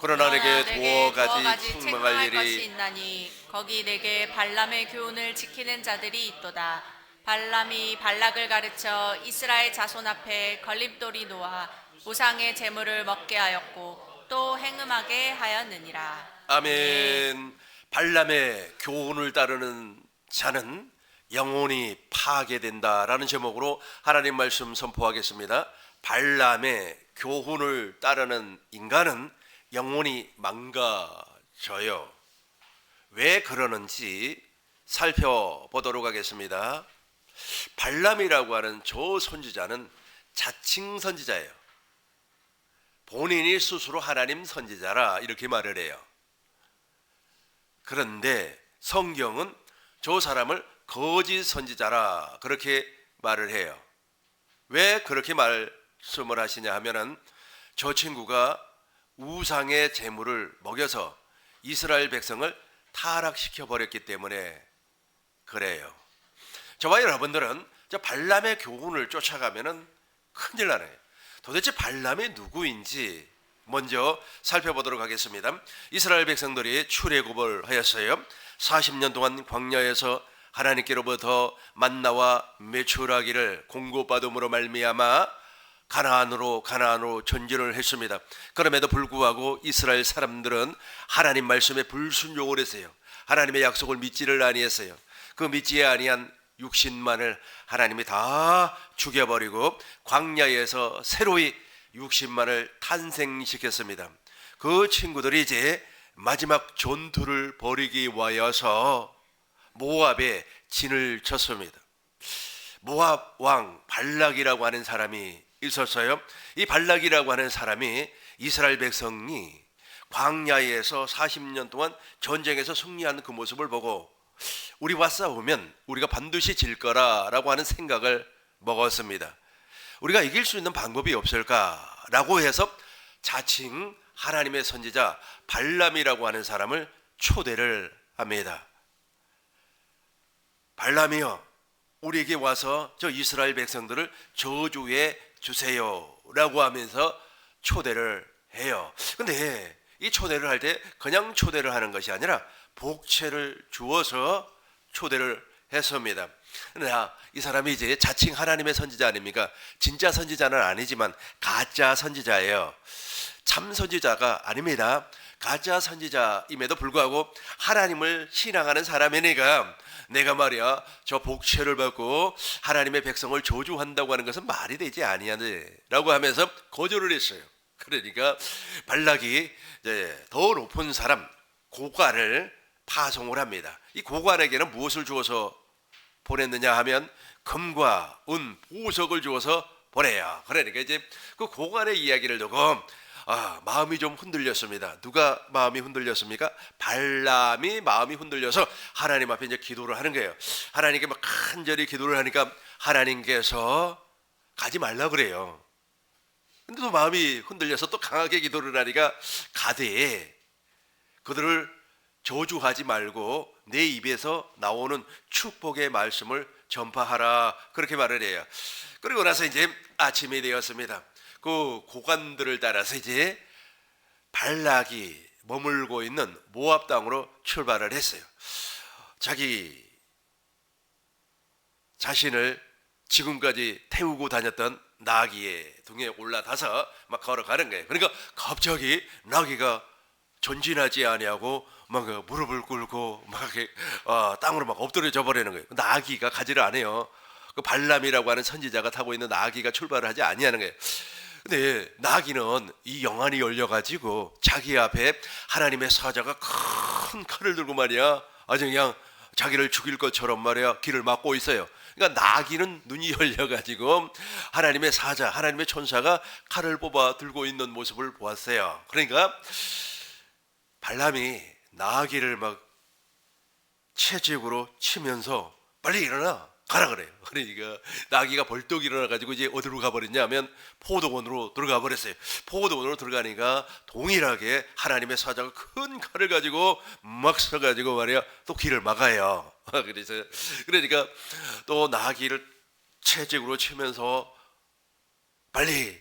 그러나 내게 두어 두어 가지 가지 책망할 책망할 것이 일이 있나니 거기 내게 발람의 교훈을 지키는 자들이 있도다. 발람이 발락을 가르쳐 이스라엘 자손 앞에 걸림돌이 놓아 우상의 재물을 먹게 하였고 또 행음하게 하였느니라. 아멘. 아멘. 발람의 교훈을 따르는 자는 영혼이 파괴된다라는 제목으로 하나님 말씀 선포하겠습니다. 발람의 교훈을 따르는 인간은 영혼이 망가져요. 왜 그러는지 살펴보도록 하겠습니다. 발람이라고 하는 저 선지자는 자칭 선지자예요. 본인이 스스로 하나님 선지자라 이렇게 말을 해요. 그런데 성경은 저 사람을 거짓 선지자라 그렇게 말을 해요. 왜 그렇게 말씀을 하시냐 하면은 저 친구가 우상의 제물을 먹여서 이스라엘 백성을 타락시켜 버렸기 때문에 그래요. 저와 여러분들은 저 발람의 교훈을 쫓아가면은 큰일 나네요. 도대체 발람이 누구인지 먼저 살펴보도록 하겠습니다. 이스라엘 백성들이 출애굽을 하였어요. 40년 동안 광야에서 하나님께로부터 만나와 메추라기를 공급받음으로 말미암아 가나안으로 전진을 했습니다. 그럼에도 불구하고 이스라엘 사람들은 하나님 말씀에 불순종을 했어요. 하나님의 약속을 믿지를 아니했어요. 그 믿지 아니한 육신만을 하나님이 다 죽여버리고 광야에서 새로이 육신만을 탄생시켰습니다. 그 친구들이 이제 마지막 전투를 벌이기 위하여서 모압에 진을 쳤습니다. 모압 왕 발락이라고 하는 사람이 있었어요. 이 발락이라고 하는 사람이 이스라엘 백성이 광야에서 40년 동안 전쟁에서 승리하는 그 모습을 보고 우리와 싸우면 우리가 반드시 질 거라라고 하는 생각을 먹었습니다. 우리가 이길 수 있는 방법이 없을까라고 해서 자칭 하나님의 선지자 발람이라고 하는 사람을 초대를 합니다. 발람이여, 우리에게 와서 저 이스라엘 백성들을 저주해 주세요라고 하면서 초대를 해요. 근데 이 초대를 할 때 그냥 초대를 하는 것이 아니라 복채를 주어서 초대를 했습니다. 이 사람이 이제 자칭 하나님의 선지자 아닙니까? 진짜 선지자는 아니지만 가짜 선지자예요. 참 선지자가 아닙니다. 가짜 선지자임에도 불구하고 하나님을 신앙하는 사람이니까 내가 말이야 저 복채를 받고 하나님의 백성을 저주한다고 하는 것은 말이 되지 아니하네 라고 하면서 거절을 했어요. 그러니까 발락이 이제 더 높은 사람 고관을 파송을 합니다. 이 고관에게는 무엇을 주어서 보냈느냐 하면 금과 은, 보석을 주어서 보내요. 그러니까 이제 그 고관의 이야기를 두고 마음이 좀 흔들렸습니다. 누가 마음이 흔들렸습니까? 발람이 마음이 흔들려서 하나님 앞에 이제 기도를 하는 거예요. 하나님께 막 간절히 기도를 하니까 하나님께서 가지 말라 그래요. 근데 또 마음이 흔들려서 또 강하게 기도를 하니까 가되 그들을 저주하지 말고 내 입에서 나오는 축복의 말씀을 전파하라 그렇게 말을 해요. 그리고 나서 이제 아침이 되었습니다. 그 고관들을 따라서 이제 발락이 머물고 있는 모압 땅으로 출발을 했어요. 자기 자신을 지금까지 태우고 다녔던 나귀의 등에 올라타서 막 걸어가는 거예요. 그러니까 갑자기 나귀가 전진하지 아니하고 막 무릎을 꿇고 막 땅으로 막 엎드려져 버리는 거예요. 나귀가 가지를 안 해요. 그 발람이라고 하는 선지자가 타고 있는 나귀가 출발을 하지 아니하는 거예요. 근데 나귀는 이 영안이 열려가지고 자기 앞에 하나님의 사자가 큰 칼을 들고 말이야 아주 그냥 자기를 죽일 것처럼 말이야 길을 막고 있어요. 그러니까 나귀는 눈이 열려가지고 하나님의 사자, 하나님의 천사가 칼을 뽑아 들고 있는 모습을 보았어요. 그러니까 발람이 나귀를 막 채찍으로 치면서 빨리 일어나 가라 그래요. 그러니까 나귀가 벌떡 일어나가지고 이제 어디로 가버렸냐면 포도원으로 들어가 버렸어요. 포도원으로 들어가니까 동일하게 하나님의 사자가 큰 칼을 가지고 막 서가지고 말이야 또 길을 막아요. 그래서 그러니까 또 나귀를 채찍으로 치면서 빨리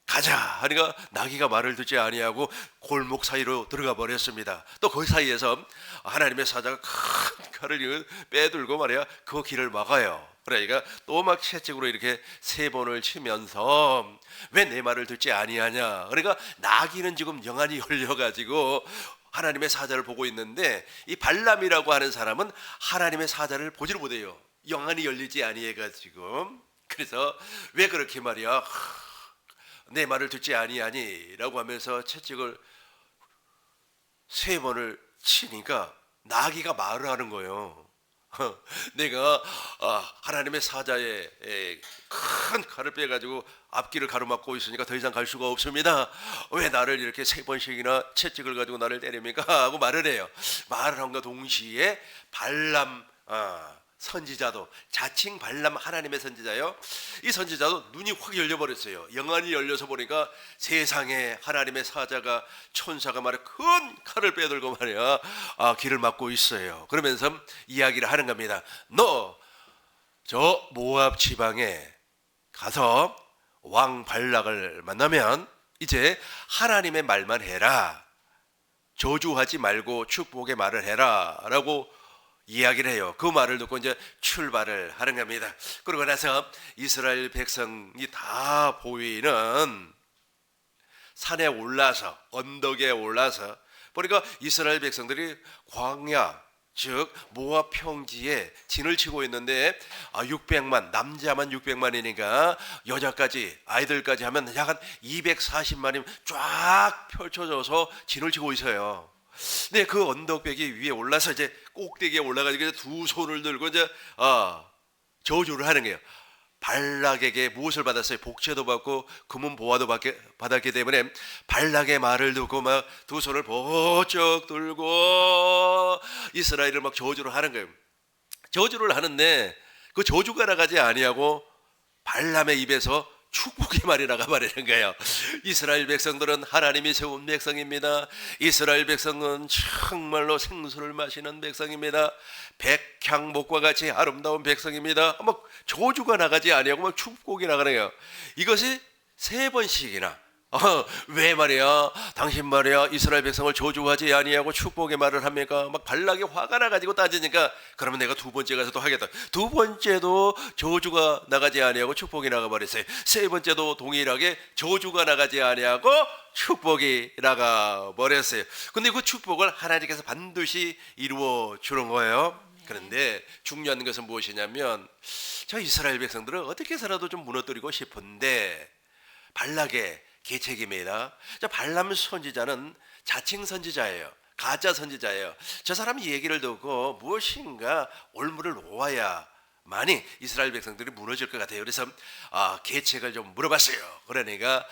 가자 하니까 나귀가 말을 듣지 아니하고 골목 사이로 들어가 버렸습니다. 또 그 사이에서 하나님의 사자가 큰 칼을 빼들고 말이야 그 길을 막아요. 그러니까 또 막 채찍으로 이렇게 3번을 치면서 왜 내 말을 듣지 아니하냐. 그러니까 나귀는 지금 영안이 열려가지고 하나님의 사자를 보고 있는데 이 발람이라고 하는 사람은 하나님의 사자를 보지를 못해요. 영안이 열리지 아니해가지고. 그래서 왜 그렇게 말이야 내 말을 듣지 아니하니 라고 하면서 채찍을 3번을 치니까 나귀가 말을 하는 거예요. 내가 하나님의 사자의 큰 칼을 빼가지고 앞길을 가로막고 있으니까 더 이상 갈 수가 없습니다. 왜 나를 이렇게 3번씩이나 채찍을 가지고 나를 때립니까? 하고 말을 해요. 말을 한과 동시에 발람 선지자도 자칭 발람 하나님의 선지자요. 이 선지자도 눈이 확 열려버렸어요. 영안이 열려서 보니까 세상에 하나님의 사자가 천사가 말이야 큰 칼을 빼들고 말이야 길을 막고 있어요. 그러면서 이야기를 하는 겁니다. 너 저 모압 지방에 가서 왕 발락을 만나면 이제 하나님의 말만 해라. 저주하지 말고 축복의 말을 해라 라고 이야기를 해요. 그 말을 듣고 이제 출발을 하는 겁니다. 그러고 나서 이스라엘 백성이 다 보이는 산에 올라서 언덕에 올라서 보니까 이스라엘 백성들이 광야 즉 모압 평지에 진을 치고 있는데 600만 남자만 600만이니까 여자까지 아이들까지 하면 약 한 240만이 쫙 펼쳐져서 진을 치고 있어요. 네, 그 언덕배기 위에 올라서 이제 꼭대기에 올라가지고 두 손을 들고 이제 저주를 하는 거예요. 발락에게 무엇을 받았어요? 복제도 받고 금은 보화도 받았기 때문에 발락의 말을 듣고 막 두 손을 번쩍 들고 이스라엘을 막 저주를 하는 거예요. 저주를 하는데 그 저주가 나가지 아니하고 발람의 입에서 축복의 말이 나가버리는 거예요. 이스라엘 백성들은 하나님이 세운 백성입니다. 이스라엘 백성은 정말로 생수를 마시는 백성입니다. 백향목과 같이 아름다운 백성입니다. 막 저주가 나가지 아니하고 막 축복이 나가네요. 이것이 3번씩이나 왜 말이야 당신 말이야 이스라엘 백성을 저주하지 아니하고 축복의 말을 합니까? 막 발락이 화가 나가지고 따지니까 그러면 내가 2번째 가서 또 하겠다. 2번째도 저주가 나가지 아니하고 축복이 나가버렸어요. 3번째도 동일하게 저주가 나가지 아니하고 축복이 나가버렸어요. 근데 그 축복을 하나님께서 반드시 이루어 주는 거예요. 그런데 중요한 것은 무엇이냐면 저 이스라엘 백성들은 어떻게 살아도 좀 무너뜨리고 싶은데 발락의 계책입니다. 저 발람 선지자는 자칭 선지자예요. 가짜 선지자예요. 저 사람이 얘기를 듣고 무엇인가 올무를 놓아야만이 이스라엘 백성들이 무너질 것 같아요. 그래서 계책을 좀 물어봤어요. 그러니까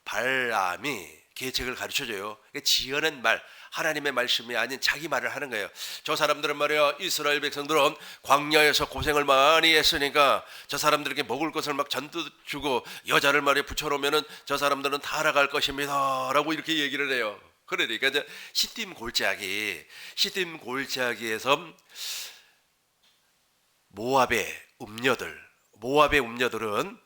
발람이 계책을 가르쳐줘요. 지어낸 말, 하나님의 말씀이 아닌 자기 말을 하는 거예요. 저 사람들은 말이야 이스라엘 백성들은 광야에서 고생을 많이 했으니까 저 사람들에게 먹을 것을 막 잔뜩 주고 여자를 말이야 붙여놓으면은 저 사람들은 다 알아갈 것입니다 라고 이렇게 얘기를 해요. 그러니까 이제 시딤 골짜기에서 모압의 음녀들은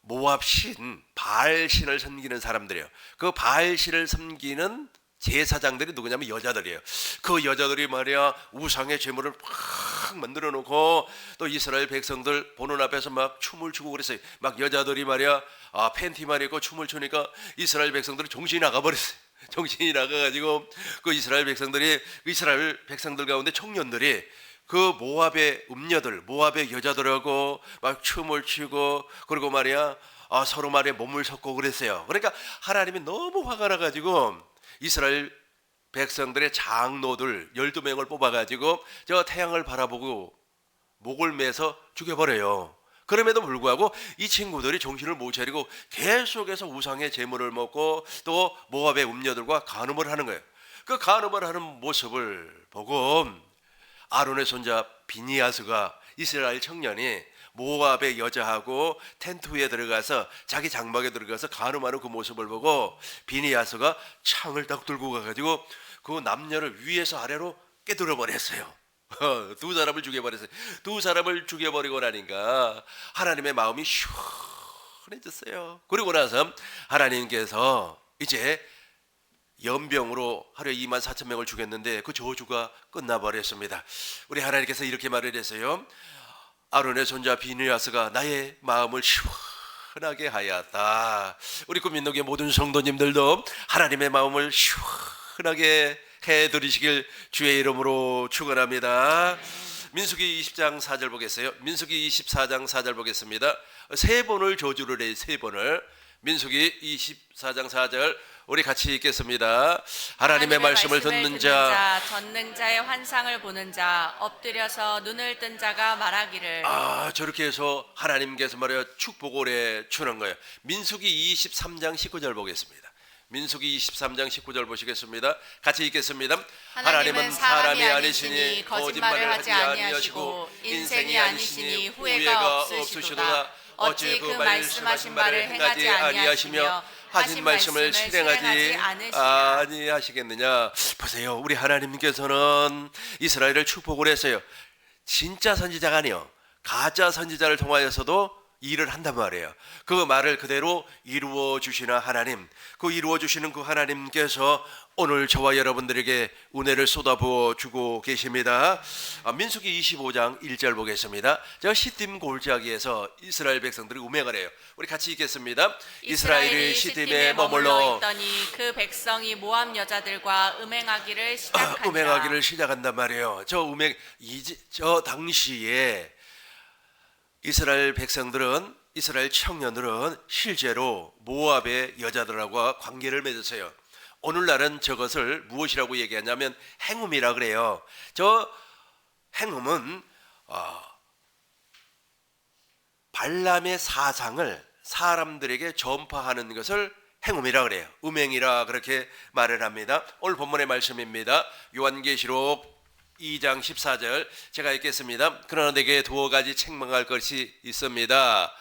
모압 신 바알신을 섬기는 사람들이에요. 그 바알신을 섬기는 제사장들이 누구냐면 여자들이에요. 그 여자들이 말이야 우상의 제물을 팍 만들어 놓고 또 이스라엘 백성들 보는 앞에서 막 춤을 추고 그랬어요. 막 여자들이 말이야 팬티만 입고 춤을 추니까 이스라엘 백성들이 정신이 나가버렸어요. 정신이 나가가지고 그 이스라엘 백성들 가운데 청년들이 그 모압의 음녀들, 모압의 여자들하고 막 춤을 추고 그리고 말이야 서로 말에 몸을 섞고 그랬어요. 그러니까 하나님이 너무 화가 나가지고 이스라엘 백성들의 장로들 12명을 뽑아가지고 저 태양을 바라보고 목을 매서 죽여버려요. 그럼에도 불구하고 이 친구들이 정신을 못 차리고 계속해서 우상의 제물을 먹고 또 모압의 음녀들과 간음을 하는 거예요. 그 간음을 하는 모습을 보고 아론의 손자 비니아스가 이스라엘 청년이 모압의 여자하고 텐트 위에 들어가서 자기 장막에 들어가서 간음하는 그 모습을 보고 비니아스가 창을 딱 들고 가가지고 그 남녀를 위에서 아래로 깨뜨려 버렸어요. 두 사람을 죽여버렸어요. 두 사람을 죽여버리고 나니까 하나님의 마음이 시원해졌어요. 그리고 나서 하나님께서 이제 연병으로 하루에 24,000명을 죽였는데 그 저주가 끝나버렸습니다. 우리 하나님께서 이렇게 말을 했어요. 아론의 손자 비느하스가 나의 마음을 시원하게 하였다. 우리 국민노교의 모든 성도님들도 하나님의 마음을 시원하게 해드리시길 주의 이름으로 축원합니다. 민수기 20장 4절 보겠어요. 민수기 24장 4절 보겠습니다. 세 번을 저주를 해요. 세 번을. 민수기 24장 4절 우리 같이 읽겠습니다. 하나님의 말씀을 듣는 자, 전능자의 환상을 보는 자, 엎드려서 눈을 뜬 자가 말하기를. 저렇게 해서 하나님께서 말이야 축복을 해 주는 거예요. 민수기 23장 19절 보겠습니다. 민수기 23장 19절 보시겠습니다. 같이 읽겠습니다. 하나님은 사람이 아니시니 거짓말을 하지 아니하시고 인생이 아니시니 후회가 없으시도다. 어찌 그 말씀하신 바를 행하지 아니하시며 하신 말씀을 실행하지 아니하시겠느냐. 보세요. 우리 하나님께서는 이스라엘을 축복을 했어요. 진짜 선지자가 아니요 가짜 선지자를 통하여서도 일을 한단 말이에요. 그 말을 그대로 이루어 주시는 하나님, 그 이루어 주시는 그 하나님께서 오늘 저와 여러분들에게 은혜를 쏟아부어 주고 계십니다. 민수기 25장 1절 보겠습니다. 저 시딤 골짜기에서 이스라엘 백성들이 음행을 해요. 우리 같이 읽겠습니다. 이스라엘이 시딤에 머물러 있더니 그 백성이 모압 여자들과 음행하기를 시작하니라. 음행하기를 시작한단 말이에요. 저 당시에 이스라엘 백성들은, 이스라엘 청년들은 실제로 모압의 여자들하고 관계를 맺었어요. 오늘날은 저것을 무엇이라고 얘기하냐면 행음이라 그래요. 저 행음은 발람의 사상을 사람들에게 전파하는 것을 행음이라 그래요. 음행이라 그렇게 말을 합니다. 오늘 본문의 말씀입니다. 요한계시록 2장 14절 제가 읽겠습니다. 그러나 내게 두어 가지 책망할 것이 있습니다.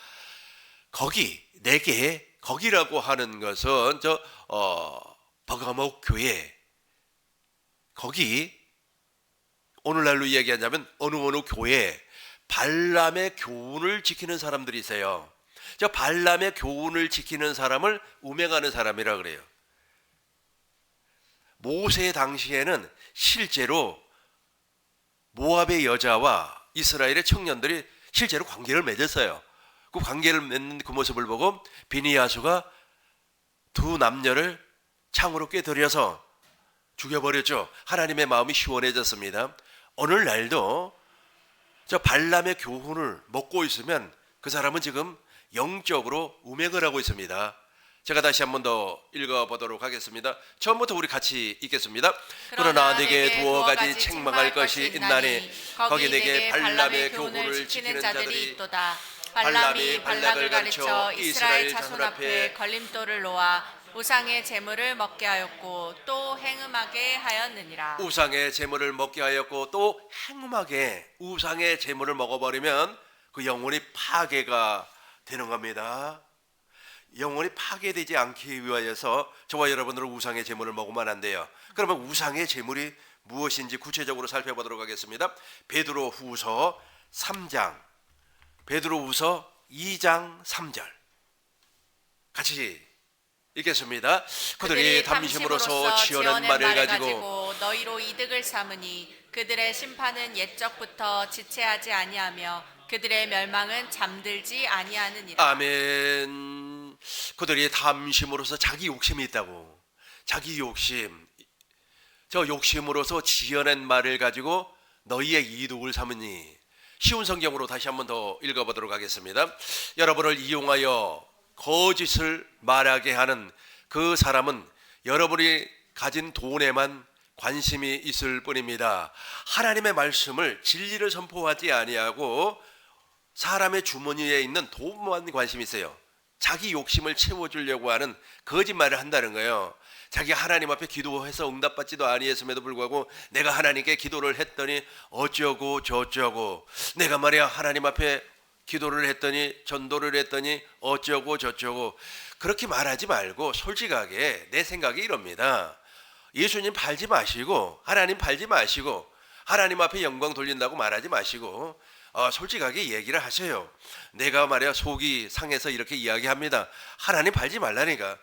내게 거기라고 하는 것은 버가목 교회, 거기 오늘날로 이야기하자면 어느 교회 발람의 교훈을 지키는 사람들이 있어요. 저 발람의 교훈을 지키는 사람을 음행하는 사람이라 그래요. 모세 당시에는 실제로 모압의 여자와 이스라엘의 청년들이 실제로 관계를 맺었어요. 그 관계를 맺는 그 모습을 보고 비느하스가 두 남녀를 창으로 꿰들여서 죽여버렸죠. 하나님의 마음이 시원해졌습니다. 오늘날도 저 발람의 교훈을 먹고 있으면 그 사람은 지금 영적으로 음행을 하고 있습니다. 제가 다시 한 번 더 읽어보도록 하겠습니다. 처음부터 우리 같이 읽겠습니다. 그러나 내게 두어 가지 책망할 것이 있나니 거기 내게 발람의 교훈을 지키는 자들이 있도다. 발람이 발락을 가르쳐 이스라엘 자손 앞에 걸림돌을 놓아 우상의 제물을 먹게 하였고 또 행음하게 하였느니라. 우상의 제물을 먹게 하였고 또 행음하게, 우상의 제물을 먹어버리면 그 영혼이 파괴가 되는 겁니다. 영혼이 파괴되지 않기 위하여서 저와 여러분들은 우상의 제물을 먹으면 안 돼요. 그러면 우상의 제물이 무엇인지 구체적으로 살펴보도록 하겠습니다. 베드로후서 3장, 베드로후서 2장 3절 같이 읽겠습니다. 그들이 탐심으로써 지어낸 말을 가지고 너희로 이득을 삼으니 그들의 심판은 옛적부터 지체하지 아니하며 그들의 멸망은 잠들지 아니하느니라. 아멘. 그들이 탐심으로서 자기 욕심이 있다고, 자기 욕심, 저 욕심으로서 지어낸 말을 가지고 너희의 이득을 삼으니. 쉬운 성경으로 다시 한 번 더 읽어보도록 하겠습니다. 여러분을 이용하여 거짓을 말하게 하는 그 사람은 여러분이 가진 돈에만 관심이 있을 뿐입니다. 하나님의 말씀을, 진리를 선포하지 아니하고 사람의 주머니에 있는 돈만 관심이 있어요. 자기 욕심을 채워주려고 하는 거짓말을 한다는 거예요. 자기 하나님 앞에 기도해서 응답받지도 아니했음에도 불구하고 내가 하나님께 기도를 했더니 어쩌고 저쩌고, 내가 말이야 하나님 앞에 기도를 했더니 전도를 했더니 어쩌고 저쩌고, 그렇게 말하지 말고 솔직하게 내 생각이 이럽니다. 예수님 팔지 마시고 하나님 팔지 마시고 하나님 앞에 영광 돌린다고 말하지 마시고 솔직하게 얘기를 하세요. 내가 말이야 속이 상해서 이렇게 이야기합니다. 하나님 밟지 말라니까.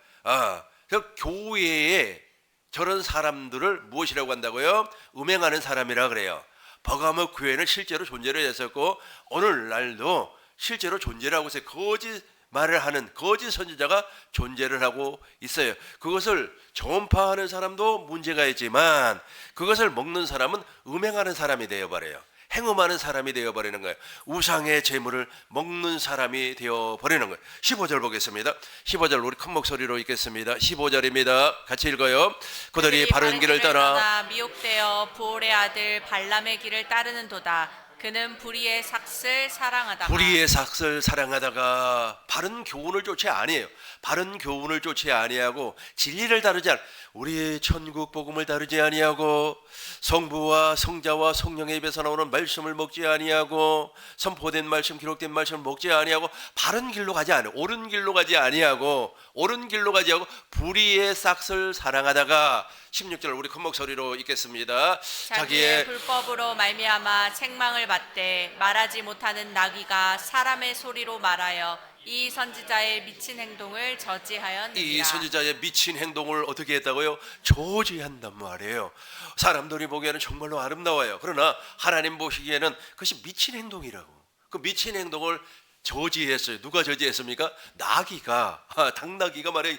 저 교회에 저런 사람들을 무엇이라고 한다고요? 음행하는 사람이라 그래요. 버가모 교회는 실제로 존재를 했었고 오늘날도 실제로 존재를 하고 있어요. 거짓 말을 하는 거짓 선지자가 존재를 하고 있어요. 그것을 전파하는 사람도 문제가 있지만 그것을 먹는 사람은 음행하는 사람이 되어버려요. 행음하는 사람이 되어버리는 거예요. 우상의 재물을 먹는 사람이 되어버리는 거예요. 15절 보겠습니다. 15절 우리 큰 목소리로 읽겠습니다. 15절입니다. 같이 읽어요. 그들이 바른 길을 떠나 미혹되어 부올의 아들 발람의 길을 따르는도다. 그는 불의의 삭슬 사랑하다가 불의의 삭슬 사랑하다가 바른 교훈을 쫓지 아니에요. 바른 교훈을 쫓지 아니하고 진리를 다루지 않. 우리의 천국 복음을 다루지 아니하고 성부와 성자와 성령의 입에서 나오는 말씀을 먹지 아니하고 선포된 말씀 기록된 말씀을 먹지 아니하고 바른 길로 가지 아니하고 옳은 길로 가지 아니하고 옳은 길로 가지 않고 불의의 삭슬 사랑하다가 16절 우리 큰 목소리로 읽겠습니다. 자기의 불법으로 말미암아 책망을 받되 말하지 못하는 나귀가 사람의 소리로 말하여 이 선지자의 미친 행동을 저지하였느니라. 이 선지자의 미친 행동을 어떻게 했다고요? 저지한단 말이에요. 사람들이 보기에는 정말로 아름다워요. 그러나 하나님 보시기에는 그것이 미친 행동이라고. 그 미친 행동을 저지했어요. 누가 저지했습니까? 나귀가 당나귀가 말이에요.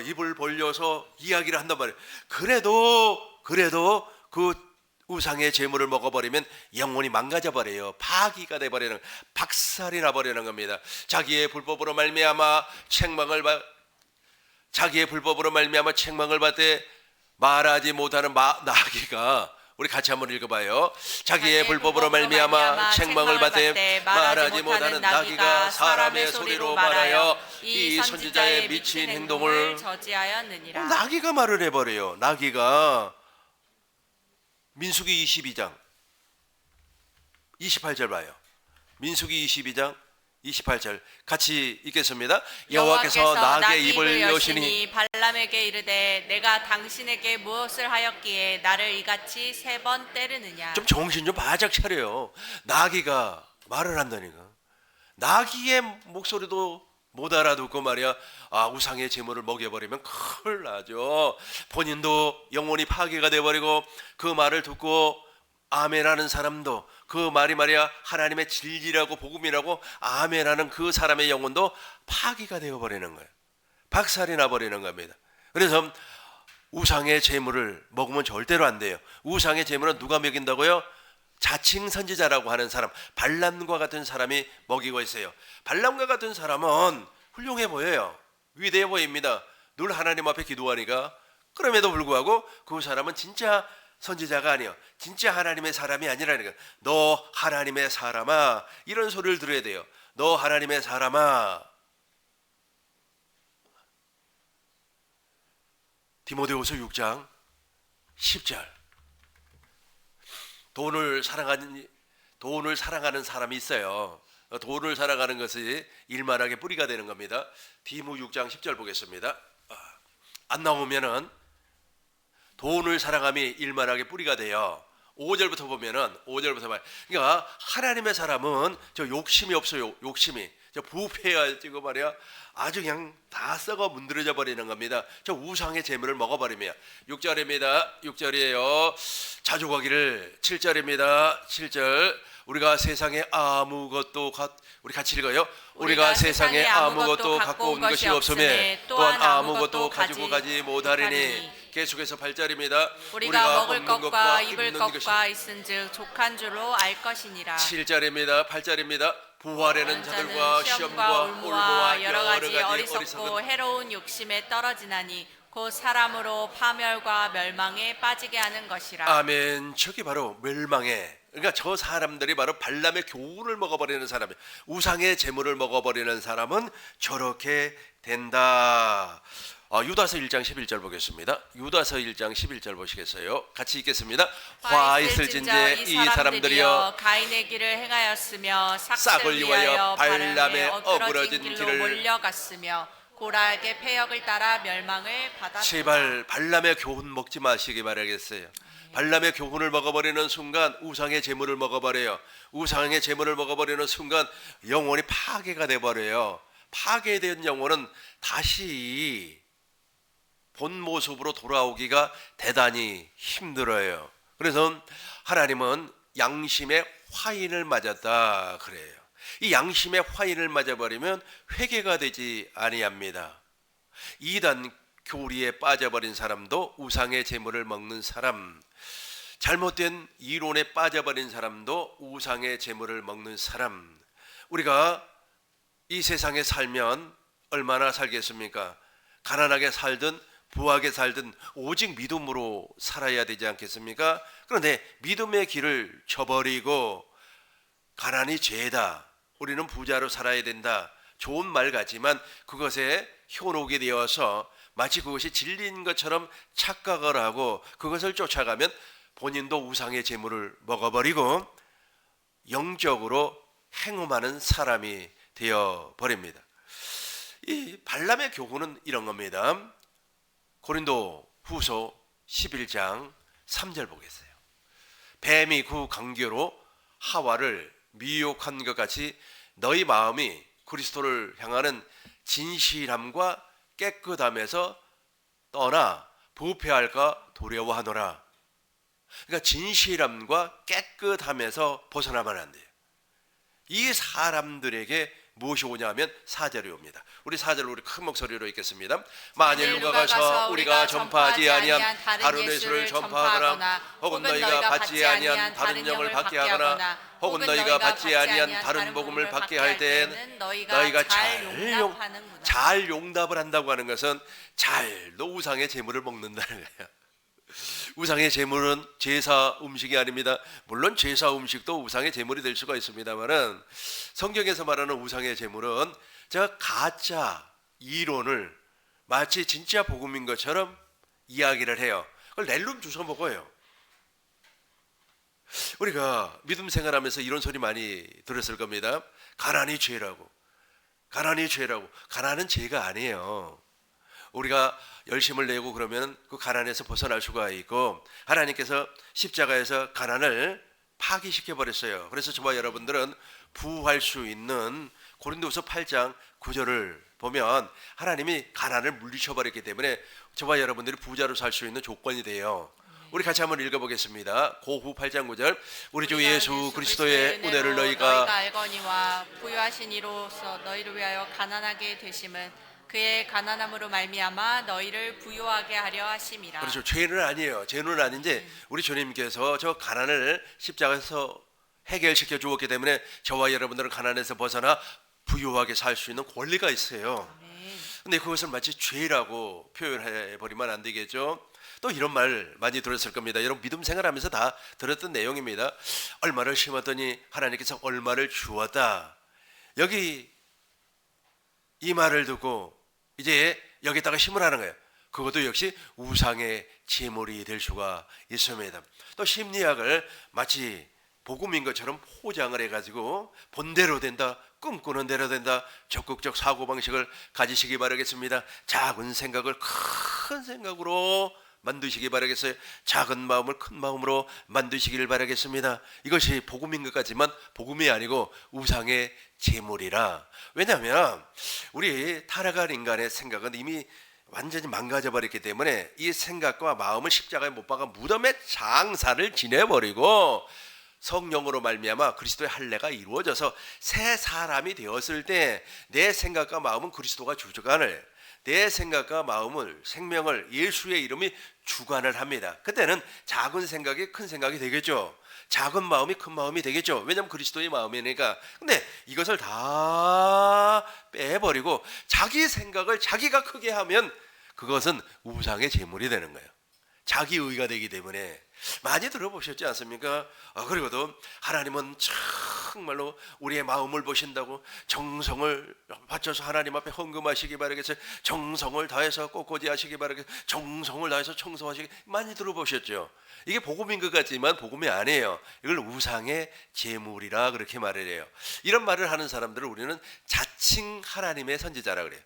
입을 벌려서 이야기를 한단 말이에요. 그래도 그 우상의 재물을 먹어버리면 영혼이 망가져버려요. 파기가 돼버리는, 박살이 나버리는 겁니다. 자기의 불법으로 말미암아 책망을 받되 말하지 못하는 나귀가 우리 같이 한번 읽어봐요. 자기의 불법으로 말미암아 책망을 받되 말하지 못하는 나귀가 사람의 소리로 말하여 이 선지자의 미친 행동을 저지하였느니라. 나귀가 말을 해버려요. 나귀가 민수기 22장 28절 봐요. 민수기 22장 28절 같이 읽겠습니다. 여호와께서 나귀의 입을 여시니 발람에게 이르되 내가 당신에게 무엇을 하였기에 나를 이같이 3번 때르느냐. 좀 정신 좀 바짝 차려요. 나귀가 말을 한다니까. 나귀의 목소리도 못 알아듣고 말이야. 우상의 재물을 먹여버리면 큰일 나죠. 본인도 영혼이 파괴가 돼버리고 그 말을 듣고 아멘하는 사람도 그 말이 말이야 하나님의 진리라고 복음이라고 아멘하는 그 사람의 영혼도 파괴가 되어버리는 거예요. 박살이 나버리는 겁니다. 그래서 우상의 재물을 먹으면 절대로 안 돼요. 우상의 재물은 누가 먹인다고요? 자칭 선지자라고 하는 사람, 발람과 같은 사람이 먹이고 있어요. 발람과 같은 사람은 훌륭해 보여요. 위대해 보입니다. 늘 하나님 앞에 기도하니까. 그럼에도 불구하고 그 사람은 진짜 선지자가 아니에요. 진짜 하나님의 사람이 아니라니까. 너 하나님의 사람아, 이런 소리를 들어야 돼요. 너 하나님의 사람아. 디모데후서 6장 10절. 돈을 사랑하는 사람이 있어요. 돈을 사랑하는 것이 일만하게 뿌리가 되는 겁니다. 디모 6장 10절 보겠습니다. 안 나오면은 돈을 사랑함이 일만하게 뿌리가 돼요. 5절부터 보면은 5절부터 말. 그러니까 하나님의 사람은 저 욕심이 없어요. 욕심이. 저 부패해가지고 말이야. 아주 그냥 다 썩어 문드러져 버리는 겁니다. 저 우상의 재물을 먹어버리면. 6절입니다. 6절이에요. 자주 가기를 7절입니다. 7절. 우리가 세상에 아무것도 우리 같이 읽어요. 우리가 세상에 아무것도 갖고 온 것이 없음에 또한 아무것도 가지고 가지 못하리니. 계속해서 8절입니다. 우리가 먹을 것과 입을 것과 있은즉 족한 줄로 알 것이니라. 7절입니다. 8절입니다. 부활하는 자들과 시험과 올무와 여러 가지 어리석고 해로운 욕심에 떨어지나니 곧 사람으로 파멸과 멸망에 빠지게 하는 것이라. 아멘. 저기 바로 멸망에. 그러니까 저 사람들이 바로 발람의 교훈을 먹어버리는 사람이에요. 우상의 재물을 먹어버리는 사람은 저렇게 된다. 유다서 1장 11절 보겠습니다. 유다서 1장 11절 보시겠어요? 같이 읽겠습니다. 화 있을진저 이 사람들이여 가인의 길을 행하였으며 싹을 위하여 발람의 어그러진 길을 몰려갔으며 고라에게 패역을 따라 멸망을 받았다. 제발 발람의 교훈 먹지 마시기 바라겠어요. 발람의 교훈을 먹어버리는 순간 우상의 재물을 먹어버려요. 우상의 재물을 먹어버리는 순간 영혼이 파괴가 돼버려요. 파괴된 영혼은 다시 본 모습으로 돌아오기가 대단히 힘들어요. 그래서 하나님은 양심의 화인을 맞았다 그래요. 이 양심의 화인을 맞아버리면 회개가 되지 아니합니다. 이단 교리에 빠져버린 사람도 우상의 재물을 먹는 사람, 잘못된 이론에 빠져버린 사람도 우상의 재물을 먹는 사람, 우리가 이 세상에 살면 얼마나 살겠습니까? 가난하게 살든 부하게 살든 오직 믿음으로 살아야 되지 않겠습니까? 그런데 믿음의 길을 저버리고 가난이 죄다, 우리는 부자로 살아야 된다, 좋은 말 같지만 그것에 현혹이 되어서 마치 그것이 진리인 것처럼 착각을 하고 그것을 쫓아가면 본인도 우상의 재물을 먹어버리고 영적으로 행음하는 사람이 되어버립니다. 이 발람의 교훈은 이런 겁니다. 고린도 후서 11장 3절 보겠어요. 뱀이 그 강교로 하와를 미혹한 것 같이 너희 마음이 그리스도를 향하는 진실함과 깨끗함에서 떠나 부패할까 두려워하노라. 그러니까 진실함과 깨끗함에서 벗어나면 안 돼요. 이 사람들에게 무엇이 오냐면 4절이 옵니다. 우리 4절 우리 큰 목소리로 읽겠습니다. 만일 누가 가서 우리가 전파하지 아니한 다른 예수를 전파하거나 혹은 너희가 받지 아니한 다른 영을 받게 하거나 혹은 너희가 받지 아니한 다른 복음을 받게 할 때에는 너희가 잘 용답을 한다고 하는 것은 잘도 우상의 재물을 먹는다는 거예요. 우상의 재물은 제사 음식이 아닙니다. 물론 제사 음식도 우상의 재물이 될 수가 있습니다만은 성경에서 말하는 우상의 재물은 제가 가짜 이론을 마치 진짜 복음인 것처럼 이야기를 해요. 그걸 낼름 주워 먹어요. 우리가 믿음 생활하면서 이런 소리 많이 들었을 겁니다. 가난이 죄라고. 가난이 죄라고. 가난은 죄가 아니에요. 우리가 열심을 내고 그러면 그 가난에서 벗어날 수가 있고 하나님께서 십자가에서 가난을 파기시켜 버렸어요. 그래서 저와 여러분들은 부할 수 있는 고린도후서 8장 9절을 보면 하나님이 가난을 물리쳐 버렸기 때문에 저와 여러분들이 부자로 살 수 있는 조건이 돼요. 우리 같이 한번 읽어보겠습니다. 고후 8장 9절. 우리 주 예수 그리스도의 은혜를 너희가 알거니와 부유하신 이로써 너희를 위하여 가난하게 되심은 그의 가난함으로 말미암아 너희를 부유하게 하려 하심이라. 그렇죠. 죄는 아니에요. 죄는 아닌데 우리 주님께서 저 가난을 십자가에서 해결시켜 주었기 때문에 저와 여러분들은 가난에서 벗어나 부유하게 살 수 있는 권리가 있어요. 근데 그것을 마치 죄라고 표현해 버리면 안 되겠죠. 또 이런 말 많이 들었을 겁니다. 여러분 믿음 생활하면서 다 들었던 내용입니다. 얼마를 심었더니 하나님께서 얼마를 주었다. 여기 이 말을 듣고 이제 여기다가 심으라는 거예요. 그것도 역시 우상의 제물이 될 수가 있습니다. 또 심리학을 마치 복음인 것처럼 포장을 해가지고 본대로 된다, 꿈꾸는 대로 된다, 적극적 사고방식을 가지시기 바라겠습니다. 작은 생각을 큰 생각으로 만드시기 바라겠어요. 작은 마음을 큰 마음으로 만드시기를 바라겠습니다. 이것이 복음인 것 같지만 복음이 아니고 우상의 제물이라. 왜냐하면 우리 타락한 인간의 생각은 이미 완전히 망가져 버렸기 때문에 이 생각과 마음을 십자가에 못 박아 무덤의 장사를 지내버리고 성령으로 말미암아 그리스도의 할례가 이루어져서 새 사람이 되었을 때 내 생각과 마음은 그리스도가 주관을, 내 생각과 마음을, 생명을 예수의 이름이 주관을 합니다. 그때는 작은 생각이 큰 생각이 되겠죠. 작은 마음이 큰 마음이 되겠죠. 왜냐하면 그리스도의 마음이니까. 근데 이것을 다 빼버리고 자기 생각을 자기가 크게 하면 그것은 우상의 제물이 되는 거예요. 자기 의가 되기 때문에. 많이 들어보셨지 않습니까? 그리고도 하나님은 정말로 우리의 마음을 보신다고 정성을 바쳐서 하나님 앞에 헌금하시기 바라겠어요. 정성을 다해서 꽃꽂이 하시기 바라겠어요. 정성을 다해서 청소하시기, 많이 들어보셨죠? 이게 복음인 것 같지만 복음이 아니에요. 이걸 우상의 제물이라 그렇게 말을 해요. 이런 말을 하는 사람들을 우리는 자칭 하나님의 선지자라 그래요.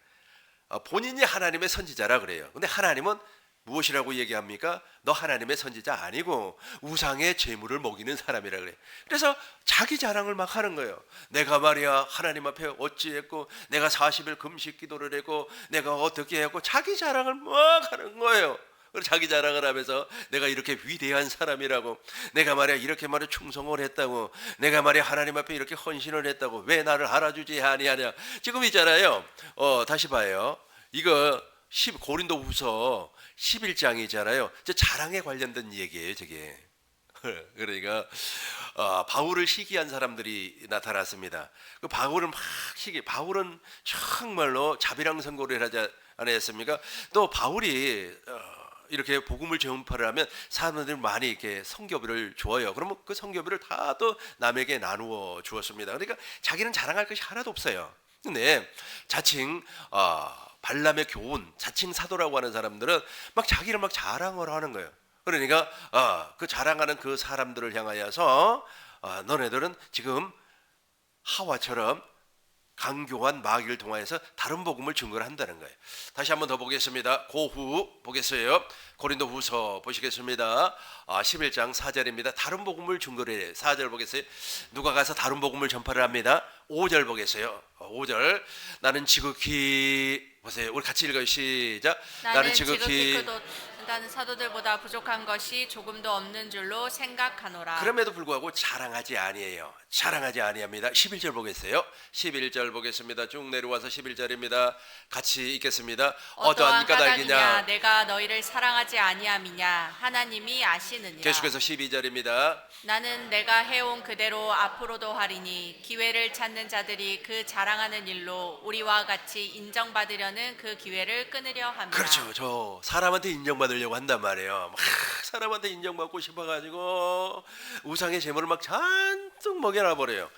본인이 하나님의 선지자라 그래요. 근데 하나님은 무엇이라고 얘기합니까? 너 하나님의 선지자 아니고 우상의 제물을 먹이는 사람이라 그래. 그래서 자기 자랑을 막 하는 거예요. 내가 말이야 하나님 앞에 어찌했고 내가 40일 금식 기도를 했고 내가 어떻게 했고 자기 자랑을 막 하는 거예요. 그리고 자기 자랑을 하면서 내가 이렇게 위대한 사람이라고, 내가 말이야 이렇게 말이야 충성을 했다고, 내가 말이야 하나님 앞에 이렇게 헌신을 했다고, 왜 나를 알아주지 아니하냐. 지금 있잖아요. 다시 봐요. 이거 고린도후서 11장이잖아요. 자랑에 관련된 얘기예요, 저게. 그러니까 바울을 시기한 사람들이 나타났습니다. 그 바울은 막 바울은 정말로 자비랑 선고를 하지 않았습니까? 또 바울이 이렇게 복음을 전파를 하면 사람들이 많이 이렇게 선교비를 줘요. 그러면 그 선교비를 다 또 남에게 나누어 주었습니다. 그러니까 자기는 자랑할 것이 하나도 없어요. 근데 자칭 발람의 교훈, 자칭 사도라고 하는 사람들은 막 자기를 막 자랑을 하는 거예요. 그러니까 그 자랑하는 그 사람들을 향하여서 너네들은 지금 하와처럼 강교한 마귀를 통하여서 다른 복음을 증거를 한다는 거예요. 다시 한번 더 보겠습니다. 고후 보겠어요. 고린도후서 보시겠습니다. 11장 4절입니다. 다른 복음을 증거를 해요. 4절 보겠어요. 누가 가서 다른 복음을 전파를 합니다. 5절 보겠어요. 5절. 나는 지극히, 보세요. 우리 같이 읽어요. 시작. 나는 지극히 다른 사도들보다 부족한 것이 조금도 없는 줄로 생각하노라. 그럼에도 불구하고 자랑하지 아니에요. 자랑하지 아니합니다. 11절 보겠어요. 11절 보겠습니다. 쭉 내려와서 11절입니다. 같이 읽겠습니다. 어떠한 까닭이냐 내가 너희를 사랑하지 아니함이냐 하나님이 아시느니라. 계속해서 12절입니다. 나는 내가 해온 그대로 앞으로도 하리니 기회를 찾는 자들이 그 자랑하는 일로 우리와 같이 인정받으려는 그 기회를 끊으려 합니다. 그렇죠. 저 사람한테 인정받으려고 한단 말이에요. 막 사람한테 인정받고 싶어가지고 우상의 제물을 막 잔뜩 먹여놔 버려요.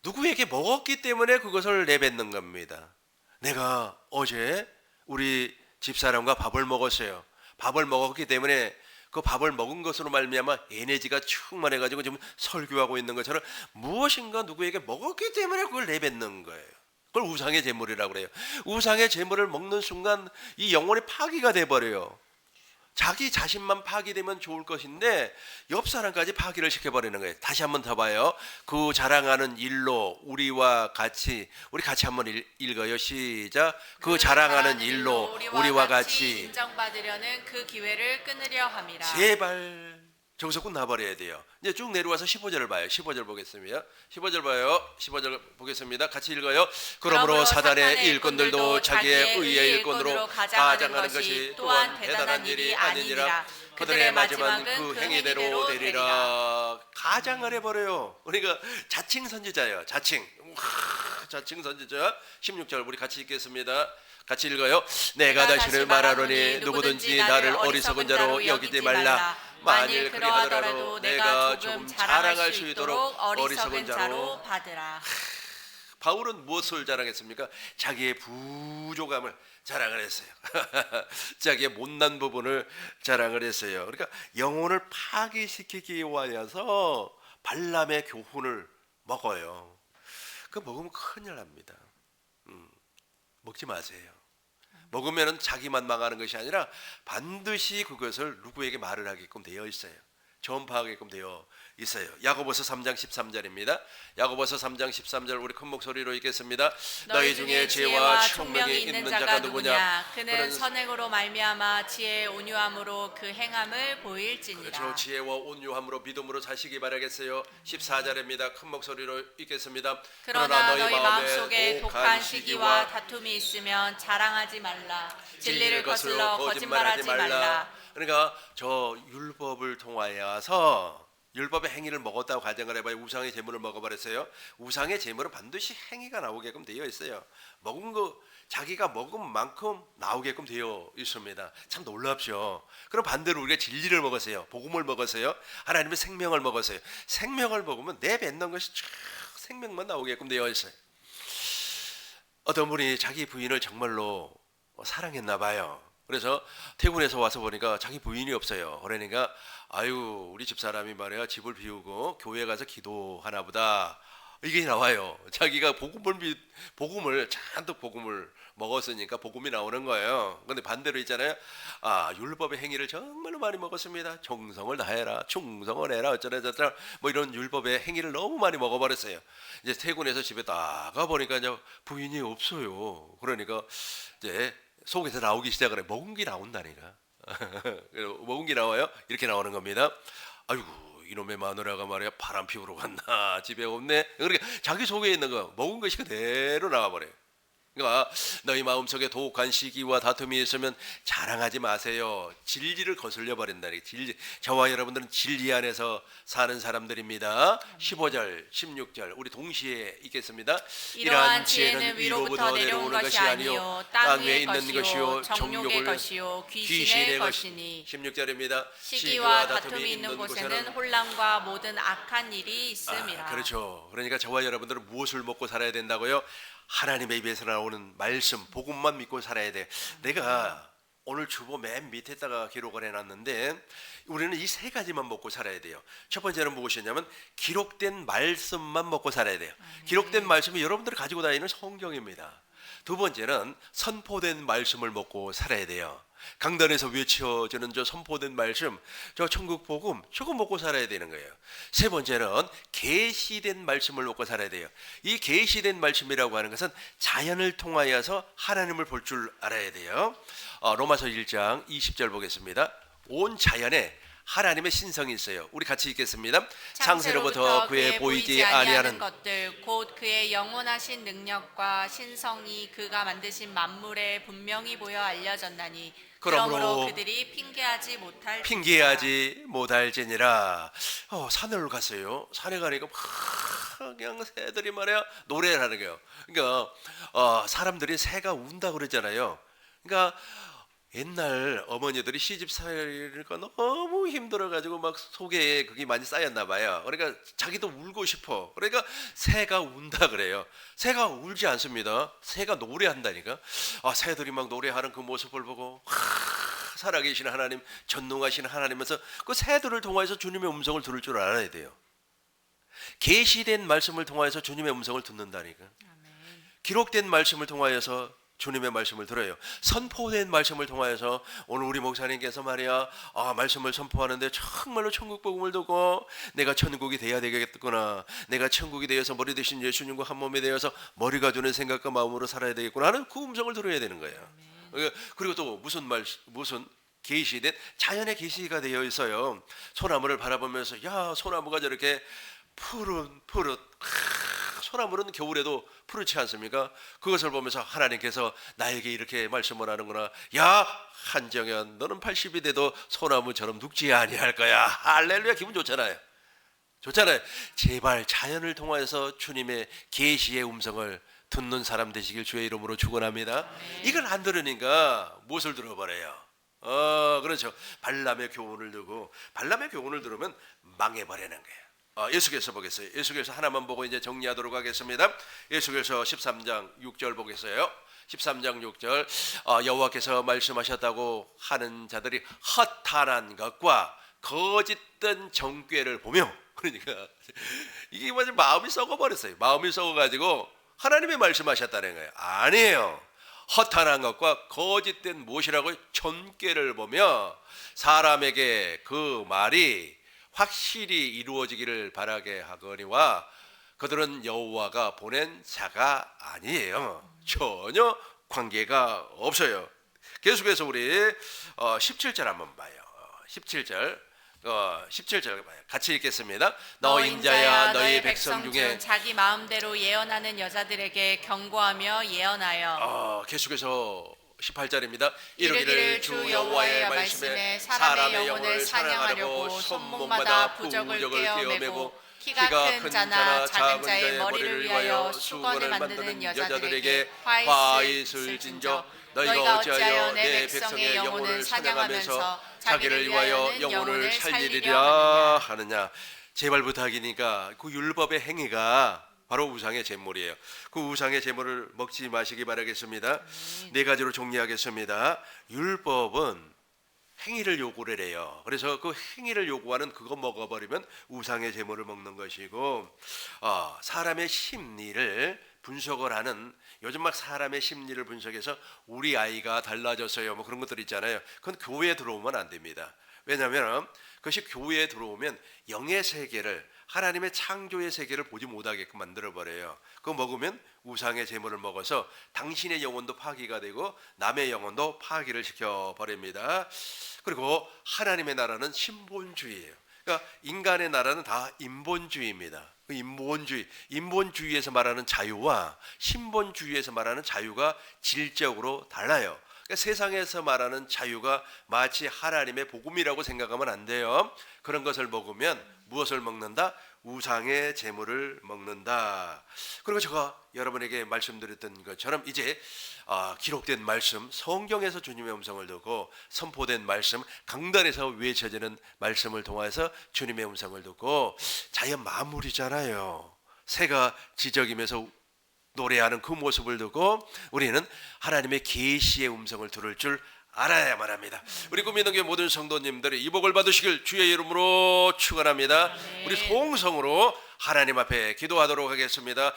누구에게 먹었기 때문에 그것을 내뱉는 겁니다. 내가 어제 우리 집사람과 밥을 먹었어요. 밥을 먹었기 때문에 그 밥을 먹은 것으로 말미암아 에너지가 충만해가지고 지금 설교하고 있는 것처럼 무엇인가 누구에게 먹었기 때문에 그걸 내뱉는 거예요. 그걸 우상의 제물이라고 그래요. 우상의 제물을 먹는 순간 이 영혼이 파기가 돼버려요. 자기 자신만 파기되면 좋을 것인데 옆 사람까지 파기를 시켜버리는 거예요. 다시 한번 더 봐요. 그 자랑하는 일로 우리와 같이, 우리 같이 한번 읽어요. 시작. 그 자랑하는 일로 우리와 같이 인정받으려는 그 기회를 끊으려 함이라. 제발 저기서 끝나버려야 돼요. 이제 쭉 내려와서 15절을 봐요. 15절 보겠습니다. 15절 봐요. 15절 보겠습니다. 같이 읽어요. 그러므로 사단의 일꾼들도 자기의 의의 일꾼으로 가장하는 것이 또한 대단한 일이 아니니라. 그들의 마지막은 그 행위대로 되리라. 가장을 해버려요. 그러니까 자칭 선지자예요. 자칭 선지자. 16절 우리 같이 읽겠습니다. 같이 읽어요. 내가 다시는 말하노니 누구든지 나를 어리석은 자로 여기지 말라. 만일 그러하더라도 내가 조금 자랑할 수 있도록 어리석은 자로 받으라. 바울은 무엇을 자랑했습니까? 자기의 부족함을 자랑을 했어요. 자기의 못난 부분을 자랑을 했어요. 그러니까 영혼을 파괴시키기 위하여서 발람의 교훈을 먹어요. 그 먹으면 큰일 납니다. 먹지 마세요. 먹으면 자기만 망하는 것이 아니라 반드시 그것을 누구에게 말을 하게끔 되어 있어요. 전파하게끔 되어 있어요. 야고보서 3장 13절입니다. 야고보서 3장 13절 우리 큰 목소리로 읽겠습니다. 너희 중에 지혜와 총명이 있는 자가 누구냐? 그는 선행으로 말미암아 지혜의 온유함으로 그 행함을 보일지니라. 그렇죠. 지혜와 온유함으로 믿음으로 사시기 바라겠어요. 14절입니다. 큰 목소리로 읽겠습니다. 그러나 너희 마음속에 독한 시기와 다툼이 있으면 자랑하지 말라. 진리를 거슬러 거짓말하지 말라. 그러니까 저 율법을 통하여서 율법의 행위를 먹었다고 가정을 해봐요. 우상의 제물을 먹어버렸어요. 우상의 제물은 반드시 행위가 나오게끔 되어 있어요. 먹은 거 자기가 먹은 만큼 나오게끔 되어 있습니다. 참 놀랍죠. 그럼 반대로 우리가 진리를 먹었어요. 복음을 먹었어요. 하나님의 생명을 먹었어요. 생명을 먹으면 내뱉는 것이 쫙 생명만 나오게끔 되어 있어요. 어떤 분이 자기 부인을 정말로 사랑했나 봐요. 그래서 태국에서 와서 보니까 자기 부인이 없어요. 그러니까 아유 우리 집사람이 말이야 집을 비우고 교회 가서 기도하나 보다 이게 나와요. 자기가 복음을 잔뜩 복음을 먹었으니까 복음이 나오는 거예요. 근데 반대로 있잖아요. 율법의 행위를 정말로 많이 먹었습니다. 정성을 다해라, 충성을 해라, 어쩌라 저쩌라 뭐 이런 율법의 행위를 너무 많이 먹어버렸어요. 이제 퇴근해서 집에 나가 보니까 이제 부인이 없어요. 그러니까 이제 속에서 나오기 시작을 해. 먹은 게 나온다니까. 먹은 게 나와요. 이렇게 나오는 겁니다. 아이고. 이놈의 마누라가 말이야 바람 피우러 갔나 집에 없네. 그러니까 자기 속에 있는 거 먹은 것이 그대로 나와버려요. 그러니까 너희 마음속에 독한 시기와 다툼이 있으면 자랑하지 마세요. 진리를 거슬려 버린다니. 진리. 저와 여러분들은 진리 안에서 사는 사람들입니다. 15절, 16절 우리 동시에 읽겠습니다. 이러한 지혜는 위로부터 내려온 것이 아니요 땅 위의 있는 것이요 정욕의 것이요 귀신의 것이니. 16절입니다. 시기와 다툼이 있는 곳에는 혼란과 모든 악한 일이 있음이라. 그렇죠. 그러니까 저와 여러분들은 무엇을 먹고 살아야 된다고요? 하나님의 입에서 나오는 말씀, 복음만 믿고 살아야 돼. 내가 오늘 주보 맨 밑에다가 기록을 해놨는데 우리는 이 세 가지만 먹고 살아야 돼요. 첫 번째는 무엇이냐면 기록된 말씀만 먹고 살아야 돼요. 기록된 말씀이 여러분들이 가지고 다니는 성경입니다. 두 번째는 선포된 말씀을 먹고 살아야 돼요. 강단에서 외쳐지는 저 선포된 말씀, 저 천국 복음, 저거 먹고 살아야 되는 거예요. 세 번째는 계시된 말씀을 먹고 살아야 돼요. 이 계시된 말씀이라고 하는 것은 자연을 통하여서 하나님을 볼 줄 알아야 돼요. 로마서 1장 20절 보겠습니다. 온 자연에 하나님의 신성이 있어요. 우리 같이 읽겠습니다. 창세로부터 그의 보이지 아니하는 것들 곧 그의 영원하신 능력과 신성이 그가 만드신 만물에 분명히 보여 알려졌나니 그러므로 그들이 핑계하지 못할지니라. 산을 갔어요. 산에 가니까 막 그냥 새들이 말이야 노래를 하는 거예요. 그러니까 사람들이 새가 운다 그러잖아요. 그러니까 옛날 어머니들이 시집 살니까 너무 힘들어가지고 막 속에 그게 많이 쌓였나 봐요. 그러니까 자기도 울고 싶어. 그러니까 새가 운다 그래요. 새가 울지 않습니다. 새가 노래한다니까. 새들이 막 노래하는 그 모습을 보고 살아계신 하나님, 전능하신 하나님에서 그 새들을 통해서 주님의 음성을 들을 줄 알아야 돼요. 계시된 말씀을 통해서 주님의 음성을 듣는다니까. 기록된 말씀을 통하여서 주님의 말씀을 들어요. 선포된 말씀을 통하여서 오늘 우리 목사님께서 말이야 말씀을 선포하는데 정말로 천국 복음을 듣고 내가 천국이 돼야 되겠구나, 내가 천국이 되어서 머리 대신 예수님과 한 몸이 되어서 머리가 되는 생각과 마음으로 살아야 되겠구나 하는 그 음성을 들어야 되는 거예요. 그리고 또 무슨 계시된 자연의 계시가 되어 있어요. 소나무를 바라보면서 야 소나무가 저렇게 푸릇 소나무는 겨울에도 푸르지 않습니까? 그것을 보면서 하나님께서 나에게 이렇게 말씀을 하는구나. 야 한정현 너는 80이 돼도 소나무처럼 눕지 아니할 거야. 할렐루야. 기분 좋잖아요. 제발 자연을 통해서 주님의 계시의 음성을 듣는 사람 되시길 주의 이름으로 축원합니다. 이걸 안 들으니까 무엇을 들어버려요? 그렇죠. 발람의 교훈을 듣고 발람의 교훈을 들으면 망해버리는 거예요. 예수께서 보겠어요. 예수께서 하나만 보고 이제 정리하도록 하겠습니다. 예수께서 13장 6절 보겠어요. 13장 6절 여호와께서 말씀하셨다고 하는 자들이 허탄한 것과 거짓된 정죄를 보며, 그러니까 이게 완전 마음이 썩어버렸어요. 마음이 썩어가지고 하나님이 말씀하셨다는 거예요. 아니에요. 허탄한 것과 거짓된 무엇이라고 정죄를 보며 사람에게 그 말이 확실히 이루어지기를 바라게 하거니와 그들은 여호와가 보낸 자가 아니에요. 전혀 관계가 없어요. 계속해서 우리 17절 한번 봐요. 17절 봐요. 같이 읽겠습니다. 너 인자야 너희 백성 중에 자기 마음대로 예언하는 여자들에게 경고하며 예언하여. 계속해서 18절입니다. 이르기를 주 여호와의 말씀에 사람의 영혼을 사냥하려고 손목마다 부적을 꿰어매고 키가 큰 자나 작은 자의 머리를 위하여 수건을 만드는 여자들에게 화잇을 진저 너희가 어찌하여 내 백성의 영혼을 사냥하면서 자기를 위하여 영혼을 살리리라 하느냐. 제발 부탁이니까 그 율법의 행위가 바로 우상의 제물이에요. 그 우상의 제물을 먹지 마시기 바라겠습니다. 네 가지로 정리하겠습니다. 율법은 행위를 요구를 해요. 그래서 그 행위를 요구하는 그거 먹어버리면 우상의 제물을 먹는 것이고, 사람의 심리를 분석을 하는, 요즘 막 사람의 심리를 분석해서 우리 아이가 달라졌어요 뭐 그런 것들 있잖아요. 그건 교회에 들어오면 안 됩니다. 왜냐하면 그것이 교회에 들어오면 영의 세계를, 하나님의 창조의 세계를 보지 못하게끔 만들어버려요. 그거 먹으면 우상의 제물을 먹어서 당신의 영혼도 파괴가 되고 남의 영혼도 파괴를 시켜버립니다. 그리고 하나님의 나라는 신본주의예요. 그러니까 인간의 나라는 다 인본주의입니다. 그 인본주의에서 말하는 자유와 신본주의에서 말하는 자유가 질적으로 달라요. 그러니까 세상에서 말하는 자유가 마치 하나님의 복음이라고 생각하면 안 돼요. 그런 것을 먹으면 무엇을 먹는다? 우상의 제물을 먹는다. 그리고 제가 여러분에게 말씀드렸던 것처럼 이제 기록된 말씀, 성경에서 주님의 음성을 듣고 선포된 말씀, 강단에서 외쳐지는 말씀을 통해서 주님의 음성을 듣고, 자연 마무리잖아요. 새가 지저귀면서 노래하는 그 모습을 두고 우리는 하나님의 계시의 음성을 들을 줄 알아야만 합니다. 우리 꿈이는교회 모든 성도님들이 이 복을 받으시길 주의 이름으로 축원합니다. 우리 통성으로 하나님 앞에 기도하도록 하겠습니다.